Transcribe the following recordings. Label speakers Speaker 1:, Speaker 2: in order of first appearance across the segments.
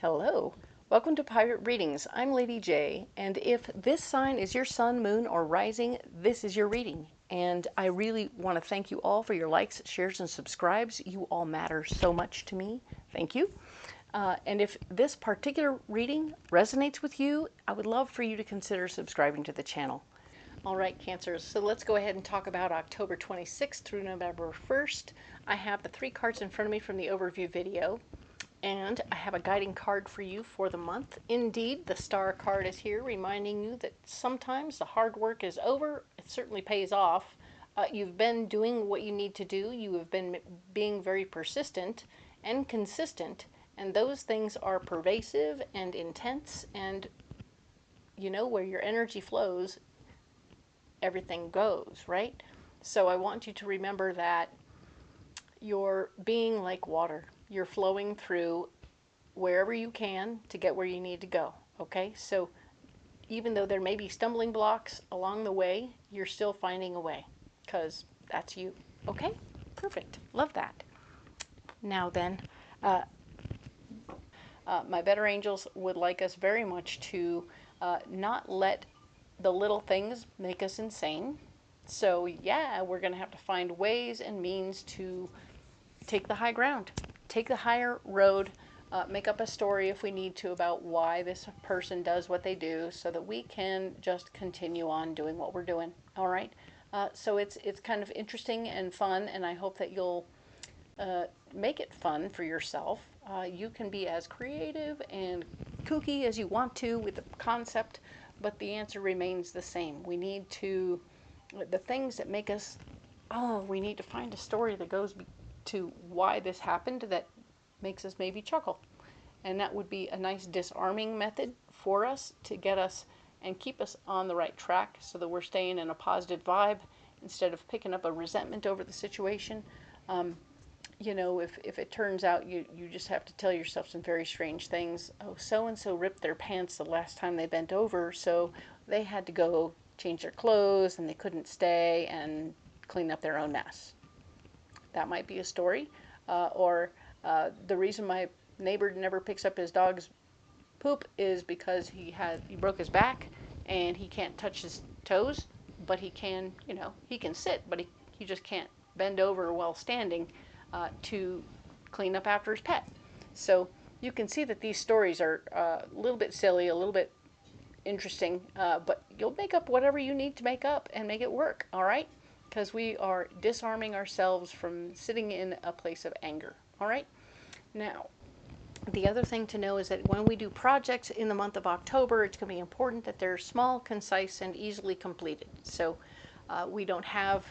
Speaker 1: Hello, welcome to Pirate Readings. I'm Lady J, and if this sign is your sun, moon, or rising, this is your reading. And I really want to thank you all for your likes, shares, and subscribes. You all matter so much to me. Thank you. And if this particular reading resonates with you, I would love for you to consider subscribing to the channel. All right, Cancers, so let's go ahead and talk about October 26th through November 1st. I have the 3 cards in front of me from the overview video. And I have a guiding card for you for the month. Indeed, the star card is here reminding you that sometimes the hard work is over. It certainly pays off. You've been doing what you need to do. You have been being very persistent and consistent. And those things are pervasive and intense. And you know, where your energy flows, everything goes, right? So I want you to remember that you're being like water. You're flowing through wherever you can to get where you need to go, okay? So even though there may be stumbling blocks along the way, you're still finding a way, because that's you, okay? Perfect. Love that. Now then, my better angels would like us very much to not let the little things make us insane. So yeah, we're going to have to find ways and means to take the high ground, take the higher road, make up a story if we need to about why this person does what they do, so that we can just continue on doing what we're doing. All right. So it's kind of interesting and fun, and I hope that you'll make it fun for yourself. You can be as creative and kooky as you want to with the concept, but the answer remains the same. We need to, the things that make us, oh, we need to find a story that goes to why this happened that makes us maybe chuckle. And that would be a nice disarming method for us to get us and keep us on the right track, so that we're staying in a positive vibe instead of picking up a resentment over the situation. You know, if it turns out you just have to tell yourself some very strange things. Oh, so-and-so ripped their pants the last time they bent over, so they had to go change their clothes and they couldn't stay and clean up their own mess. That might be a story. Or the reason my neighbor never picks up his dog's poop is because he broke his back and he can't touch his toes, but he can, you know, he can sit, but he just can't bend over while standing to clean up after his pet. So you can see that these stories are a little bit silly, a little bit interesting, but you'll make up whatever you need to make up and make it work, all right? Because we are disarming ourselves from sitting in a place of anger, all right? Now, the other thing to know is that when we do projects in the month of October, it's going to be important that they're small, concise, and easily completed. So we don't have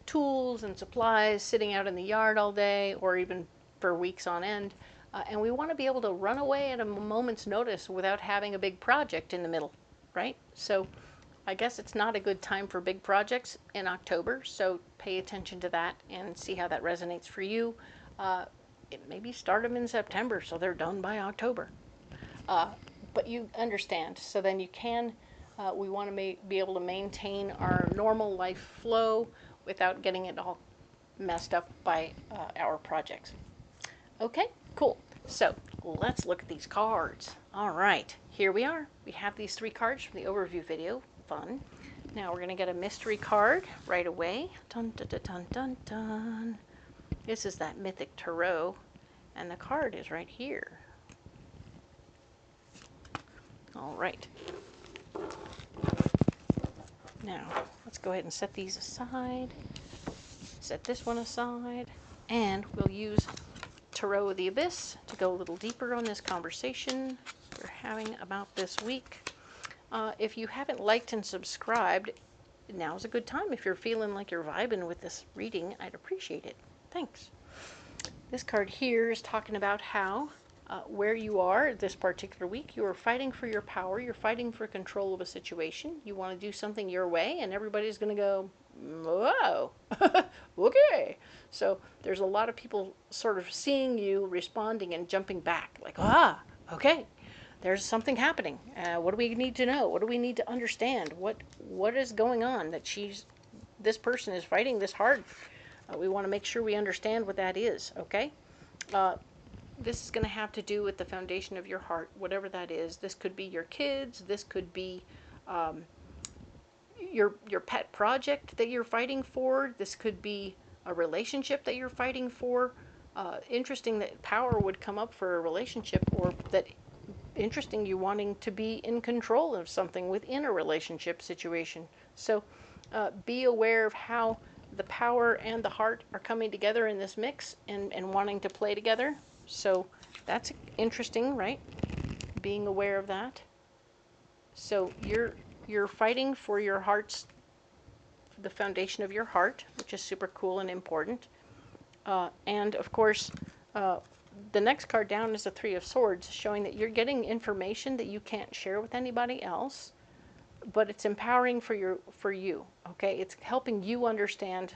Speaker 1: tools and supplies sitting out in the yard all day or even for weeks on end. And we want to be able to run away at a moment's notice without having a big project in the middle, right? So I guess it's not a good time for big projects in October, so pay attention to that and see how that resonates for you. Maybe start them in September so they're done by October. But you understand, so then you can, we want to be able to maintain our normal life flow without getting it all messed up by our projects. Okay, cool. So let's look at these cards. All right, here we are. We have these 3 cards from the overview video. Fun. Now we're going to get a mystery card right away. Dun, dun, dun, dun, dun, dun. This is that Mythic Tarot, and the card is right here. All right. Now, let's go ahead and set these aside. Set this one aside, and we'll use Tarot of the Abyss to go a little deeper on this conversation we're having about this week. If you haven't liked and subscribed, now's a good time. If you're feeling like you're vibing with this reading, I'd appreciate it. Thanks. This card here is talking about how, where you are this particular week, you are fighting for your power, you're fighting for control of a situation, you want to do something your way, and everybody's going to go, whoa, okay. So there's a lot of people sort of seeing you, responding, and jumping back, like, ah, okay, there's something happening. What do we need to know? What do we need to understand? What is going on that this person is fighting this hard? We want to make sure we understand what that is, okay? this is going to have to do with the foundation of your heart, whatever that is. This could be your kids. This could be your pet project that you're fighting for. This could be a relationship that you're fighting for. Interesting that power would come up for a relationship, or that interesting you wanting to be in control of something within a relationship situation. So be aware of how the power and the heart are coming together in this mix and wanting to play together. So that's interesting, right? Being aware of that. So you're fighting for your heart's, the foundation of your heart, which is super cool and important. And of course, the next card down is the Three of Swords, showing that you're getting information that you can't share with anybody else, but it's empowering for you. Okay, it's helping you understand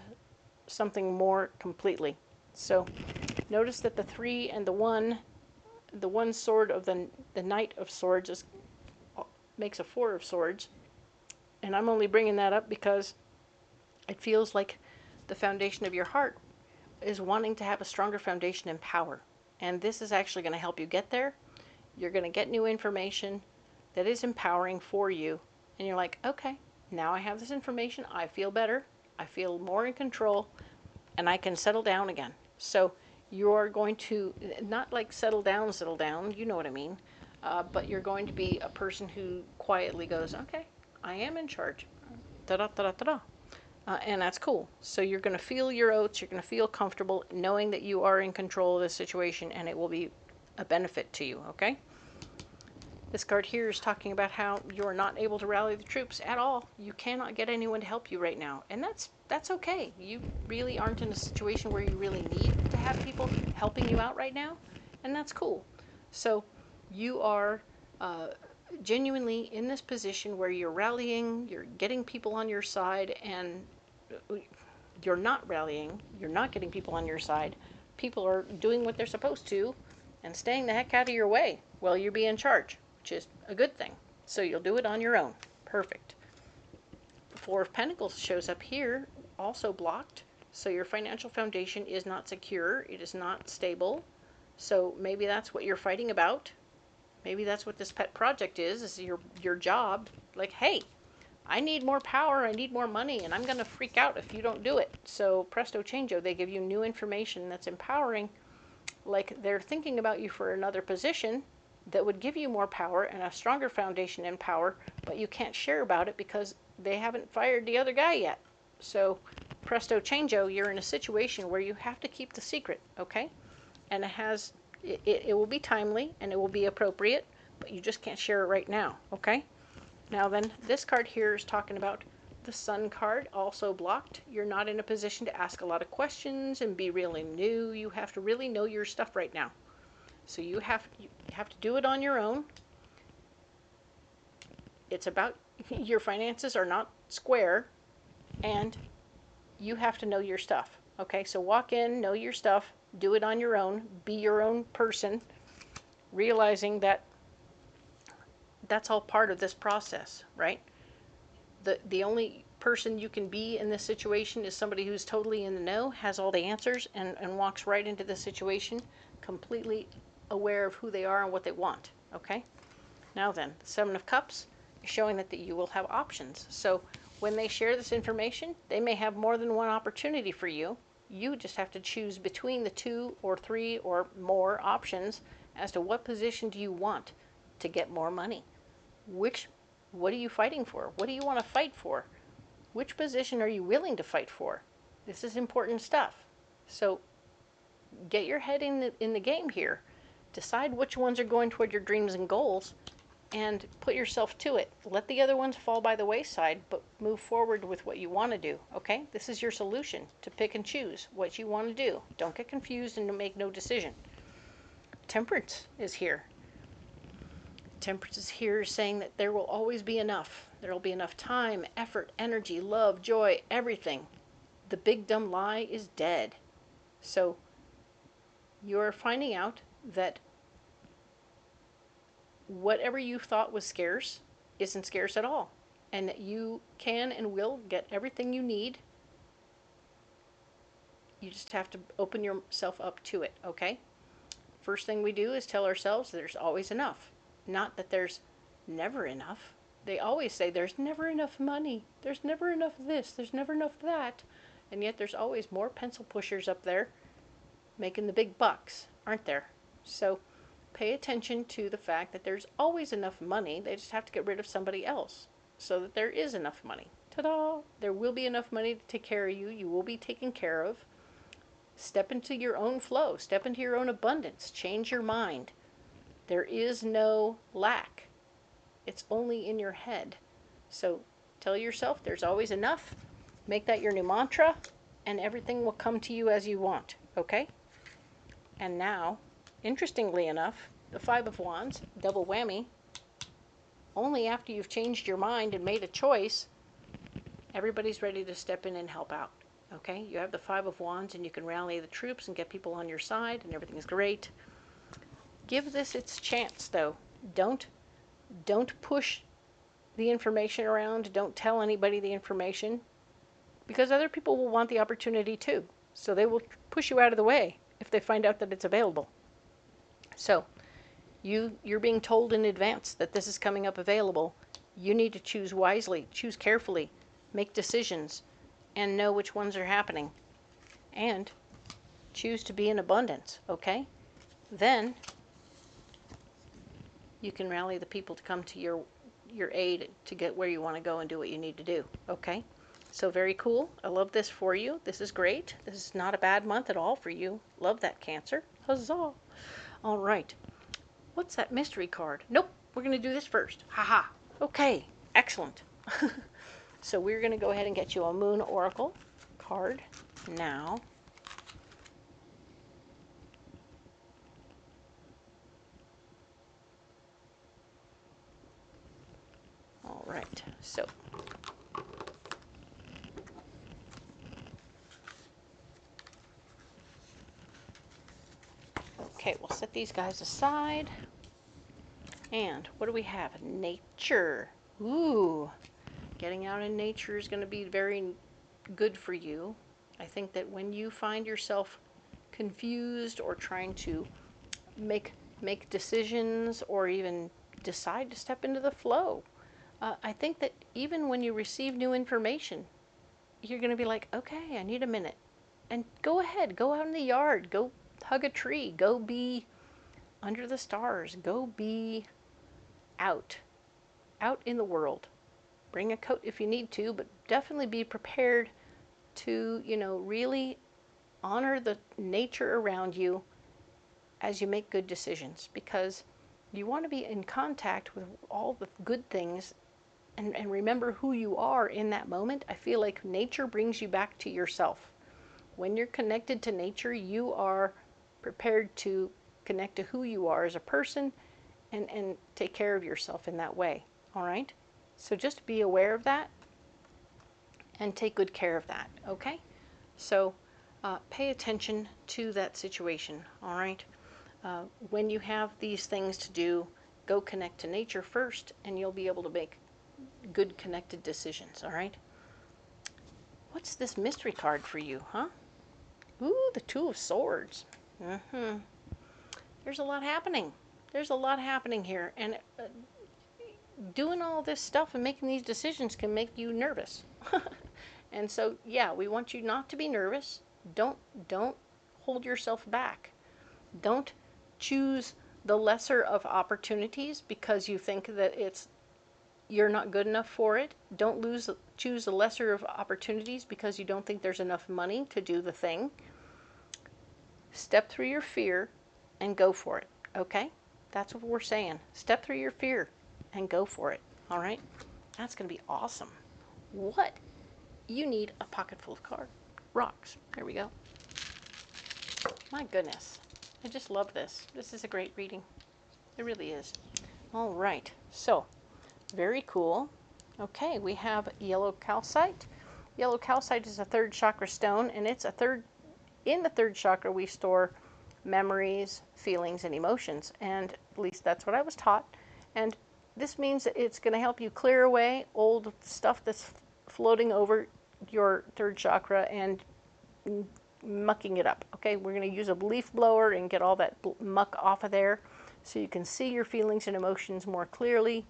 Speaker 1: something more completely. So notice that the 3 and the 1 sword of the Knight of Swords makes a 4 of Swords, and I'm only bringing that up because it feels like the foundation of your heart is wanting to have a stronger foundation in power. And this is actually going to help you get there. You're going to get new information that is empowering for you. And you're like, okay, now I have this information. I feel better. I feel more in control. And I can settle down again. So you're going to, not like settle down, you know what I mean. But you're going to be a person who quietly goes, okay, I am in charge. Da-da-da-da-da-da. And that's cool. So you're going to feel your oats. You're going to feel comfortable knowing that you are in control of this situation, and it will be a benefit to you, okay? This card here is talking about how you're not able to rally the troops at all. You cannot get anyone to help you right now, and that's okay. You really aren't in a situation where you really need to have people helping you out right now, and that's cool. So you are genuinely in this position where you're rallying, you're getting people on your side, and you're not rallying, you're not getting people on your side. People are doing what they're supposed to and staying the heck out of your way while you be in charge, which is a good thing. So you'll do it on your own. Perfect. The 4 of Pentacles shows up here, also blocked. So your financial foundation is not secure, it is not stable. So maybe that's what you're fighting about. Maybe that's what this pet project is your job. Like, hey, I need more power, I need more money, and I'm going to freak out if you don't do it. So presto changeo, they give you new information that's empowering. Like they're thinking about you for another position that would give you more power and a stronger foundation in power, but you can't share about it because they haven't fired the other guy yet. So presto changeo, you're in a situation where you have to keep the secret, okay? And it will be timely and it will be appropriate, but you just can't share it right now, okay? Now then, this card here is talking about the Sun card, also blocked. You're not in a position to ask a lot of questions and be really new. You have to really know your stuff right now. So you have to do it on your own. It's about your finances are not square, and you have to know your stuff. Okay, so walk in, know your stuff, do it on your own, be your own person, realizing that that's all part of this process, right? The only person you can be in this situation is somebody who's totally in the know, has all the answers, and walks right into the situation completely aware of who they are and what they want, okay? Now then, the 7 of Cups is showing that you will have options. So when they share this information, they may have more than one opportunity for you. You just have to choose between the 2 or 3 or more options as to what position do you want to get more money. What are you fighting for? What do you want to fight for? Which position are you willing to fight for? This is important stuff. So get your head in the game here. Decide which ones are going toward your dreams and goals, and put yourself to it. Let the other ones fall by the wayside, but move forward with what you want to do, okay? This is your solution, to pick and choose what you want to do. Don't get confused and make no decision. Temperance is here. Temperance is here saying that there will always be enough. There will be enough time, effort, energy, love, joy, everything. The big dumb lie is dead. So you're finding out that whatever you thought was scarce isn't scarce at all, and that you can and will get everything you need. You just have to open yourself up to it, okay? first thing we do is tell ourselves there's always enough. Not that there's never enough. They always say there's never enough money, there's never enough this, there's never enough that, and yet there's always more pencil pushers up there making the big bucks, aren't there? So pay attention to the fact that there's always enough money. They just have to get rid of somebody else so that there is enough money. Ta-da! There will be enough money to take care of you. You will be taken care of. Step into your own flow. Step into your own abundance. Change your mind. There is no lack. It's only in your head. So tell yourself there's always enough. Make that your new mantra, and everything will come to you as you want. Okay? And now, interestingly enough, the Five of Wands, double whammy, only after you've changed your mind and made a choice, everybody's ready to step in and help out. Okay? You have the Five of Wands and you can rally the troops and get people on your side and everything's great. Give this its chance, though. Don't push the information around. Don't tell anybody the information, because other people will want the opportunity too. So they will push you out of the way if they find out that it's available. So you're being told in advance that this is coming up available. You need to choose wisely, choose carefully, make decisions, and know which ones are happening. And choose to be in abundance, okay? Then you can rally the people to come to your aid to get where you want to go and do what you need to do, okay? So very cool. I love this for you. This is great. This is not a bad month at all for you. Love that, Cancer. Huzzah. All right. What's that mystery card? Nope. We're going to do this first. Haha. Okay. Excellent. So we're going to go ahead and get you a Moon Oracle card now. All right. So okay, we'll set these guys aside. And what do we have? Nature. Ooh, getting out in nature is going to be very good for you. I think that when you find yourself confused or trying to make decisions or even decide to step into the flow, I think that even when you receive new information, you're going to be like, okay, I need a minute. And go ahead, go out in the yard, go hug a tree, go be under the stars, go be out in the world. Bring a coat if you need to, but definitely be prepared to, really honor the nature around you as you make good decisions, because you want to be in contact with all the good things and remember who you are in that moment. I feel like nature brings you back to yourself. When you're connected to nature, you are prepared to connect to who you are as a person and take care of yourself in that way. All right? So just be aware of that and take good care of that. Okay? So pay attention to that situation. All right? When you have these things to do, go connect to nature first and you'll be able to make good connected decisions. All right? What's this mystery card for you, huh? Ooh, the Two of Swords. There's a lot happening. There's a lot happening here. And doing all this stuff and making these decisions can make you nervous. And so, yeah, we want you not to be nervous. Don't hold yourself back. Don't choose the lesser of opportunities because you think that you're not good enough for it. Don't choose the lesser of opportunities because you don't think there's enough money to do the thing. Step through your fear and go for it, okay? That's what we're saying. Step through your fear and go for it, all right? That's going to be awesome. What? You need a pocket full of rocks. There we go. My goodness. I just love this. This is a great reading. It really is. All right. So, very cool. Okay, we have yellow calcite. Yellow calcite is a third chakra stone, and it's in the third chakra we store memories, feelings, and emotions. And at least that's what I was taught. And this means that it's going to help you clear away old stuff that's floating over your third chakra and mucking it up. Okay, we're going to use a leaf blower and get all that muck off of there so you can see your feelings and emotions more clearly,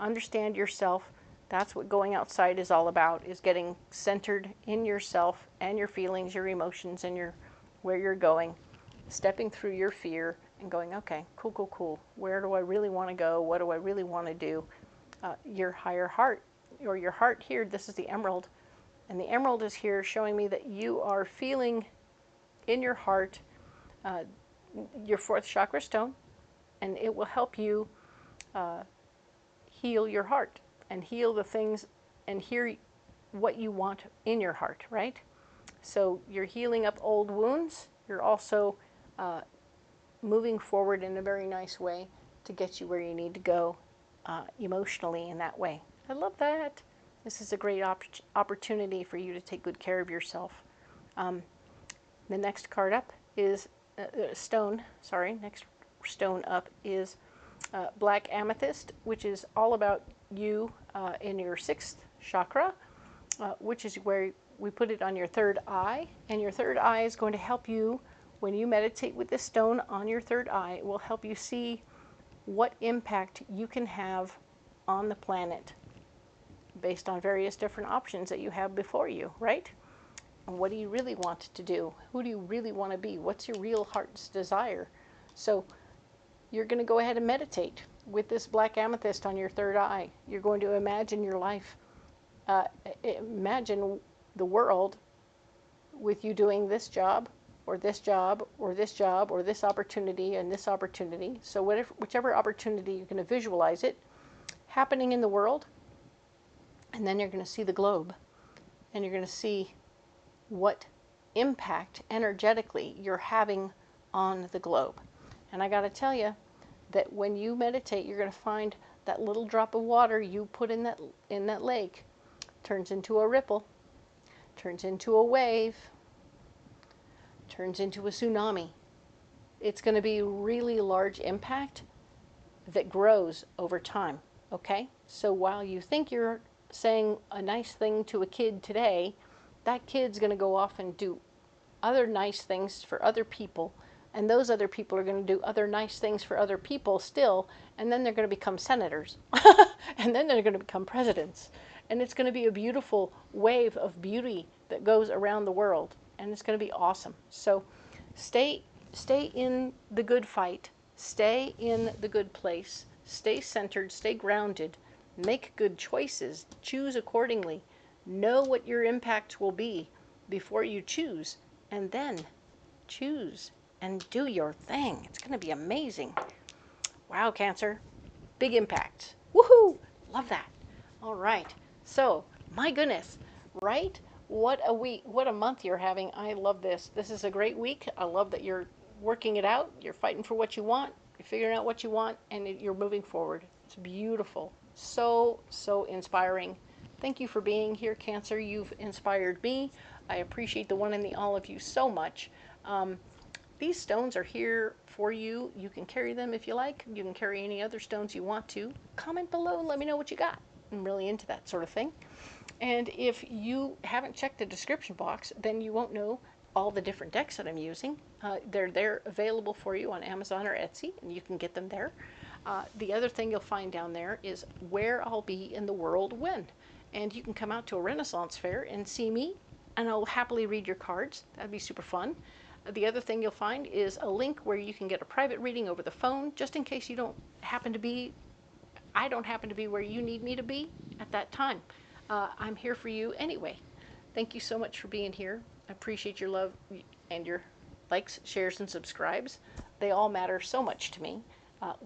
Speaker 1: understand yourself. That's what going outside is all about, is getting centered in yourself and your feelings, your emotions, and where you're going, stepping through your fear and going, okay, cool, cool, cool. Where do I really want to go? What do I really want to do? Your higher heart, or your heart here, this is the emerald, and the emerald is here showing me that you are feeling in your heart your 4th chakra stone, and it will help you heal your heart and heal the things and hear what you want in your heart, right? So you're healing up old wounds. You're also moving forward in a very nice way to get you where you need to go emotionally in that way. I love that. This is a great opportunity for you to take good care of yourself. The next card up is next stone up is black amethyst, which is all about you in your 6th chakra, which is where we put it on your 3rd eye, and your 3rd eye is going to help you when you meditate with this stone on your 3rd eye. It will help you see what impact you can have on the planet based on various different options that you have before you, right? And what do you really want to do? Who do you really want to be? What's your real heart's desire? So you're going to go ahead and meditate with this black amethyst on your 3rd eye. You're going to imagine your life. Imagine the world with you doing this job, or this job, or this job, or this opportunity, and this opportunity. So whichever opportunity, you're going to visualize it happening in the world, and then you're going to see the globe, and you're going to see what impact energetically you're having on the globe. And I got to tell you that when you meditate, you're going to find that little drop of water you put in that lake turns into a ripple, turns into a wave, turns into a tsunami. It's going to be really large impact that grows over time, okay? So while you think you're saying a nice thing to a kid today, that kid's going to go off and do other nice things for other people, and those other people are going to do other nice things for other people still, and then they're going to become senators, and then they're going to become presidents, and it's going to be a beautiful wave of beauty that goes around the world, and it's going to be awesome. So stay in the good fight, stay in the good place, stay centered, stay grounded, make good choices, choose accordingly, know what your impact will be before you choose, and then choose and do your thing. It's going to be amazing. Wow, Cancer. Big impact. Woohoo! Love that. All right. So, my goodness, right? What a week, what a month you're having. I love this. This is a great week. I love that you're working it out. You're fighting for what you want. You're figuring out what you want, and you're moving forward. It's beautiful. So, so inspiring. Thank you for being here, Cancer. You've inspired me. I appreciate the one and the all of you so much. These stones are here for you. You can carry them if you like. You can carry any other stones you want to. Comment below and let me know what you got. I'm really into that sort of thing. And if you haven't checked the description box, then you won't know all the different decks that I'm using. They're there available for you on Amazon or Etsy, and you can get them there. The other thing you'll find down there is where I'll be in the world when. And you can come out to a Renaissance fair and see me, and I'll happily read your cards. That'd be super fun. The other thing you'll find is a link where you can get a private reading over the phone, just in case you don't happen to be, I don't happen to be where you need me to be at that time. I'm here for you anyway. Thank you so much for being here. I appreciate your love and your likes, shares, and subscribes. They all matter so much to me.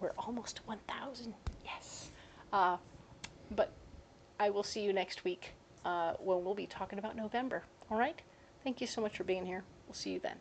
Speaker 1: We're almost 1,000. Yes. But I will see you next week when we'll be talking about November. All right? Thank you so much for being here. We'll see you then.